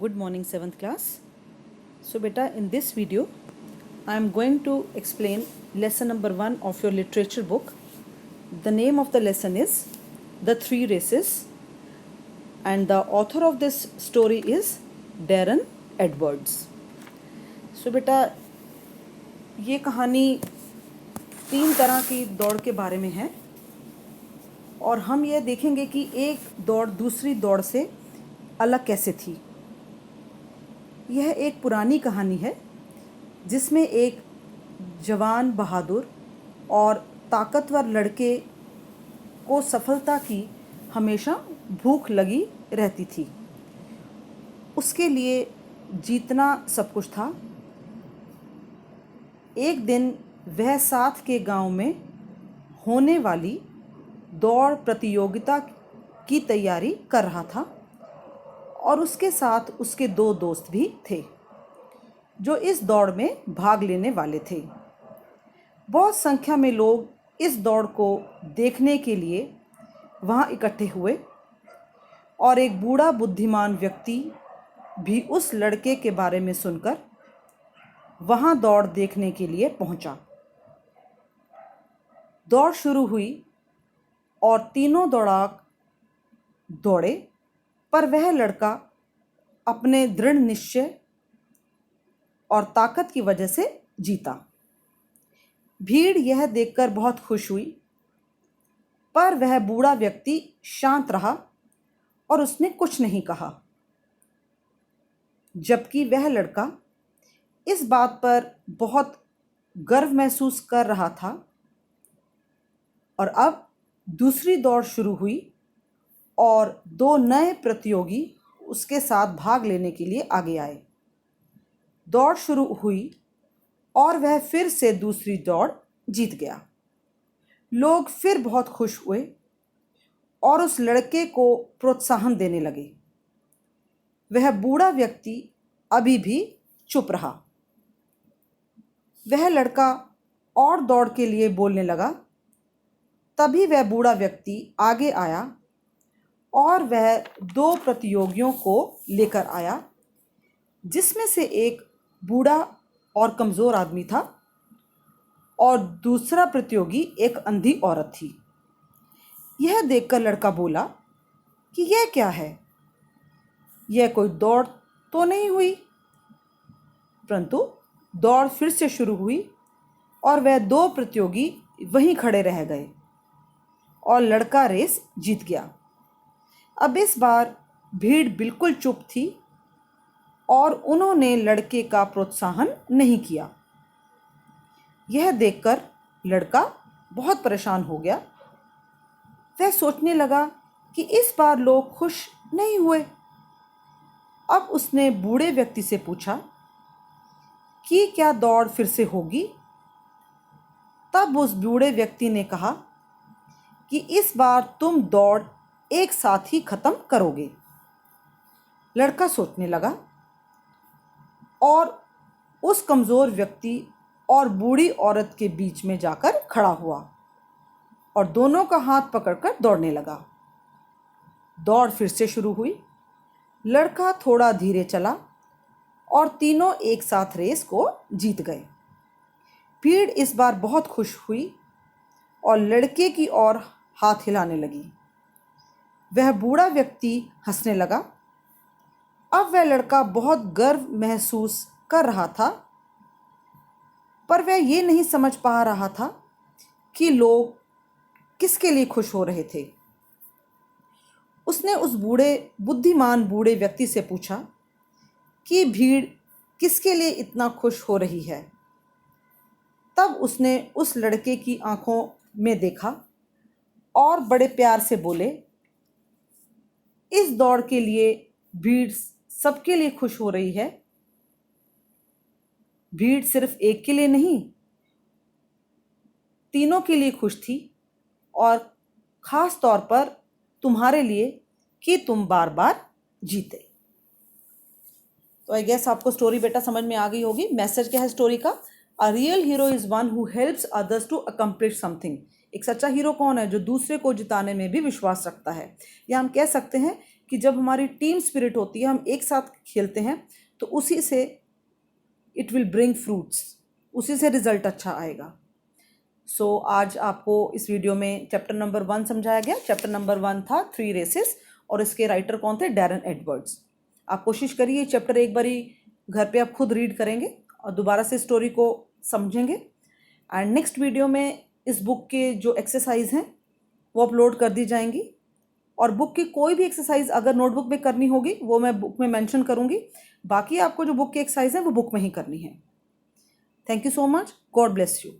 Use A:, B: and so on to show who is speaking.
A: Good morning, 7th class. So beta, in this video I am going to explain lesson number 1 of your literature book. The name of the lesson is The Three Races and the author of this story is Darren Edwards. So beta, ये कहानी 3 तरह की दौड़ के बारे में है और हम यह देखेंगे कि एक दौड़ दूसरी दौड़ से अलग कैसे थी। यह एक पुरानी कहानी है जिसमें एक जवान बहादुर और ताकतवर लड़के को सफलता की हमेशा भूख लगी रहती थी। उसके लिए जीतना सब कुछ था। एक दिन वह साथ के गांव में होने वाली दौड़ प्रतियोगिता की तैयारी कर रहा था और उसके साथ उसके 2 दोस्त भी थे जो इस दौड़ में भाग लेने वाले थे। बहुत संख्या में लोग इस दौड़ को देखने के लिए वहाँ इकट्ठे हुए और एक बूढ़ा बुद्धिमान व्यक्ति भी उस लड़के के बारे में सुनकर वहाँ दौड़ देखने के लिए पहुँचा। दौड़ शुरू हुई और तीनों दौड़ाक दौड़े, पर वह लड़का अपने दृढ़ निश्चय और ताकत की वजह से जीता। भीड़ यह देखकर बहुत खुश हुई, पर वह बूढ़ा व्यक्ति शांत रहा और उसने कुछ नहीं कहा, जबकि वह लड़का इस बात पर बहुत गर्व महसूस कर रहा था। और अब दूसरी दौड़ शुरू हुई और 2 नए प्रतियोगी उसके साथ भाग लेने के लिए आगे आए। दौड़ शुरू हुई और वह फिर से दूसरी दौड़ जीत गया। लोग फिर बहुत खुश हुए और उस लड़के को प्रोत्साहन देने लगे। वह बूढ़ा व्यक्ति अभी भी चुप रहा। वह लड़का और दौड़ के लिए बोलने लगा। तभी वह बूढ़ा व्यक्ति आगे आया और वह 2 प्रतियोगियों को लेकर आया, जिसमें से एक बूढ़ा और कमज़ोर आदमी था और दूसरा प्रतियोगी एक अंधी औरत थी। यह देखकर लड़का बोला कि यह क्या है, यह कोई दौड़ तो नहीं हुई। परंतु दौड़ फिर से शुरू हुई और वह 2 प्रतियोगी वहीं खड़े रह गए और लड़का रेस जीत गया। अब इस बार भीड़ बिल्कुल चुप थी और उन्होंने लड़के का प्रोत्साहन नहीं किया। यह देखकर लड़का बहुत परेशान हो गया। वह सोचने लगा कि इस बार लोग खुश नहीं हुए। अब उसने बूढ़े व्यक्ति से पूछा कि क्या दौड़ फिर से होगी। तब उस बूढ़े व्यक्ति ने कहा कि इस बार तुम दौड़ एक साथ ही खत्म करोगे। लड़का सोचने लगा और उस कमज़ोर व्यक्ति और बूढ़ी औरत के बीच में जाकर खड़ा हुआ और दोनों का हाथ पकड़कर दौड़ने लगा। दौड़ फिर से शुरू हुई। लड़का थोड़ा धीरे चला और तीनों एक साथ रेस को जीत गए। भीड़ इस बार बहुत खुश हुई और लड़के की ओर हाथ हिलाने लगी। वह बूढ़ा व्यक्ति हंसने लगा। अब वह लड़का बहुत गर्व महसूस कर रहा था, पर वह ये नहीं समझ पा रहा था कि लोग किसके लिए खुश हो रहे थे। उसने उस बुद्धिमान बूढ़े व्यक्ति से पूछा कि भीड़ किसके लिए इतना खुश हो रही है। तब उसने उस लड़के की आंखों में देखा और बड़े प्यार से बोले, इस दौड़ के लिए भीड़ सबके लिए खुश हो रही है। भीड़ सिर्फ एक के लिए नहीं, तीनों के लिए खुश थी और ख़ास तौर पर तुम्हारे लिए कि तुम बार बार जीते। तो आई गेस आपको स्टोरी बेटा समझ में आ गई होगी। मैसेज क्या है स्टोरी का? A real hero is one who helps others to accomplish something. एक सच्चा हीरो कौन है? जो दूसरे को जिताने में भी विश्वास रखता है। या हम कह सकते हैं कि जब हमारी टीम स्पिरिट होती है, हम एक साथ खेलते हैं, तो उसी से इट विल ब्रिंग फ्रूट्स, उसी से रिजल्ट अच्छा आएगा। सो आज आपको इस वीडियो में चैप्टर नंबर 1 समझाया गया। चैप्टर नंबर 1 था 3 रेसेस, और इसके राइटर कौन थे? Darren Edwards. आप कोशिश करिए चैप्टर एक बारी घर पे आप खुद रीड करेंगे और दोबारा से स्टोरी को समझेंगे। एंड नेक्स्ट वीडियो में इस बुक के जो एक्सरसाइज हैं वो अपलोड कर दी जाएंगी, और बुक की कोई भी एक्सरसाइज अगर नोटबुक में करनी होगी वो मैं बुक में मेंशन करूंगी। बाकी आपको जो बुक की एक्सरसाइज है वो बुक में ही करनी है। Thank you so much. God bless you.